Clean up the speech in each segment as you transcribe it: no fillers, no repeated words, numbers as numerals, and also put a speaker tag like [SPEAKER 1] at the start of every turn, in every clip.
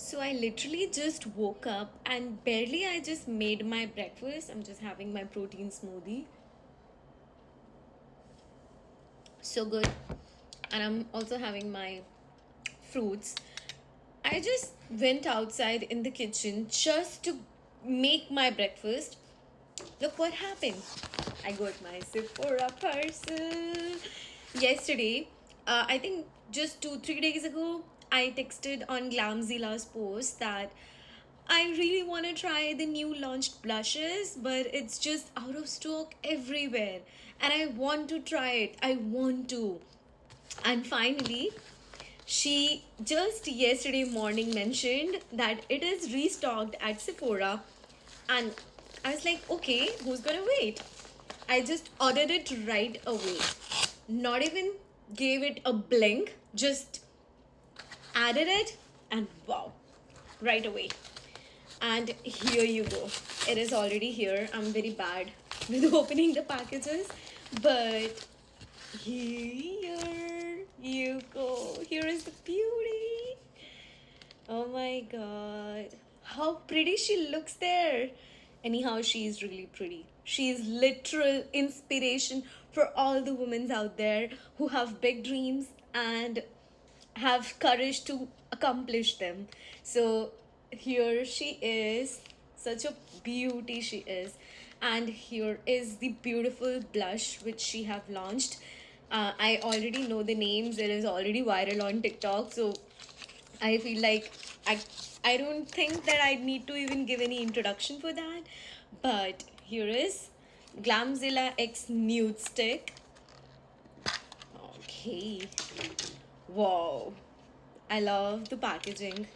[SPEAKER 1] So I literally just woke up and barely I just made my breakfast. I'm just having my protein smoothie. So good. And I'm also having my fruits. I just went outside in the kitchen just to make my breakfast. Look what happened. I got my Sephora parcel yesterday. I think just 2-3 days ago, I texted on Glamzilla's post that I really want to try the new launched blushes, but it's just out of stock everywhere. And I want to try it. I want to. And finally, she just yesterday morning mentioned that it is restocked at Sephora. And I was like, okay, who's gonna wait? I just ordered it right away. Not even gave it a blink, just added it, and wow, right away. And here you go. It is already here. I'm very bad with opening the packages, but here you go. Here is the beauty. Oh my god. How pretty she looks there. Anyhow, she is really pretty. She is literal inspiration for all the women out there who have big dreams and have courage to accomplish them. So here she is, such a beauty she is. And here is the beautiful blush which she have launched. I already know the names. It is already viral on TikTok. So I feel like I I don't think that I need to even give any introduction for that. But here is Glamzilla X Nude Stick. Okay. Wow. I love the packaging.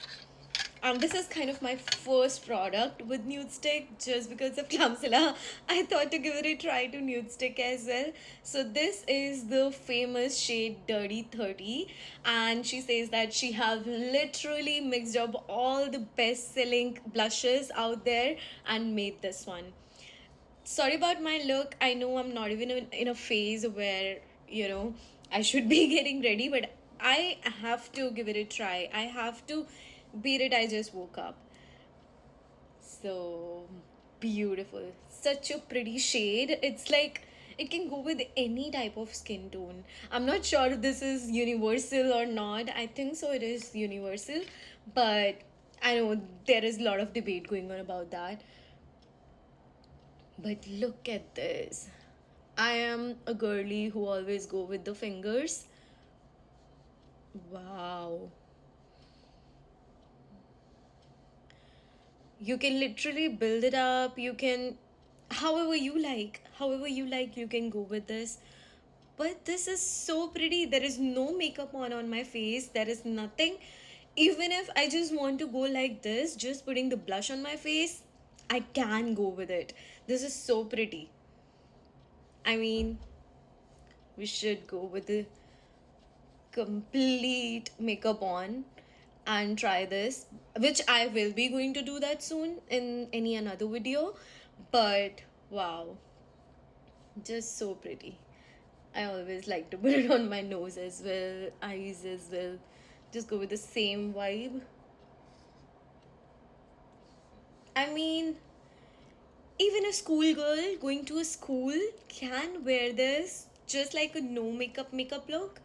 [SPEAKER 1] This is kind of my first product with Nude Stick just because of Clumzilla. I thought to give it a try to Nude Stick as well. So this is the famous shade Dirty 30, and she says that she have literally mixed up all the best selling blushes out there and made this one. Sorry about my look. I know I'm not even in a phase where, I should be getting ready, but I have to give it a try. I have to beat it. I just woke up. So beautiful. Such a pretty shade. It's like it can go with any type of skin tone. I'm not sure if this is universal or not. I think so, it is universal, but I know there is a lot of debate going on about that. But look at this. I am a girly who always go with the fingers. Wow. You can literally build it up. You can however you like you can go with this. But this is so pretty. There is no makeup on my face. There is nothing. Even if I just want to go like this, just putting the blush on my face, I can go with it. This is so pretty. I mean, we should go with the complete makeup on and try this, which I will be going to do that soon in any another video. But wow, just so pretty. I always like to put it on my nose as well, eyes as well. Just go with the same vibe. I mean, even a schoolgirl going to a school can wear this just like a no makeup look,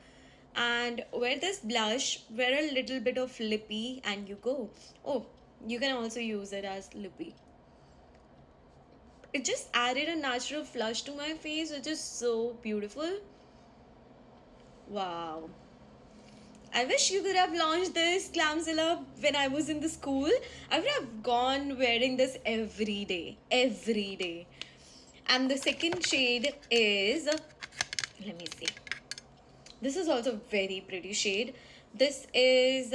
[SPEAKER 1] and wear this blush, wear a little bit of lippy, and you go. Oh, you can also use it as lippy. It just added a natural flush to my face, which is so beautiful. Wow. I wish you could have launched this Glamzilla when I was in the school. I would have gone wearing this every day. Every day. And the second shade is, let me see. This is also very pretty shade. This is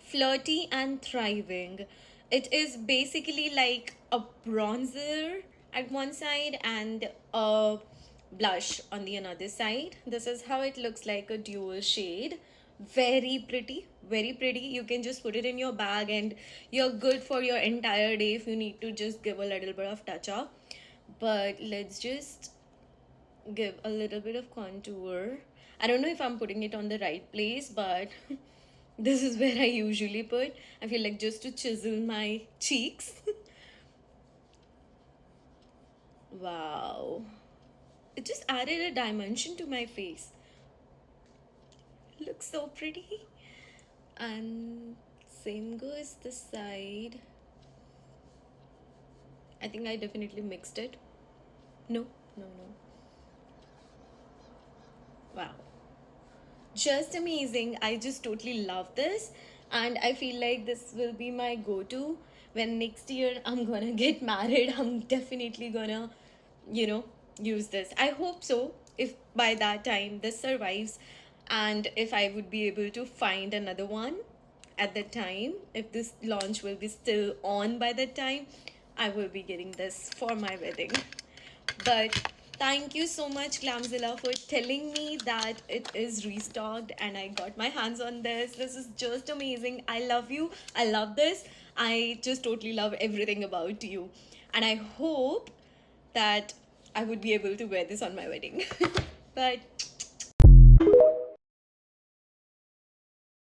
[SPEAKER 1] Flirty and Thriving. It is basically like a bronzer at one side and a blush on the another side. This is how it looks like, a dual shade. Very pretty, very pretty. You can just put it in your bag and you're good for your entire day if you need to just give a little bit of touch up. But let's just give a little bit of contour. I don't know if I'm putting it on the right place, but This is where I usually put. I feel like just to chisel my cheeks. Wow. It just added a dimension to my face. Looks so pretty. And same goes this side. I think I definitely mixed it. No, no, no. Wow. Just amazing. I just totally love this. And I feel like this will be my go to when next year I'm gonna get married. I'm definitely gonna, you know, use this. I hope so. If by that time this survives, and if I would be able to find another one at that time, if this launch will be still on by that time, I will be getting this for my wedding. But thank you so much, Glamzilla, for telling me that it is restocked and I got my hands on this. This is just amazing. I love you. I love this. I just totally love everything about you. And I hope that I would be able to wear this on my wedding. But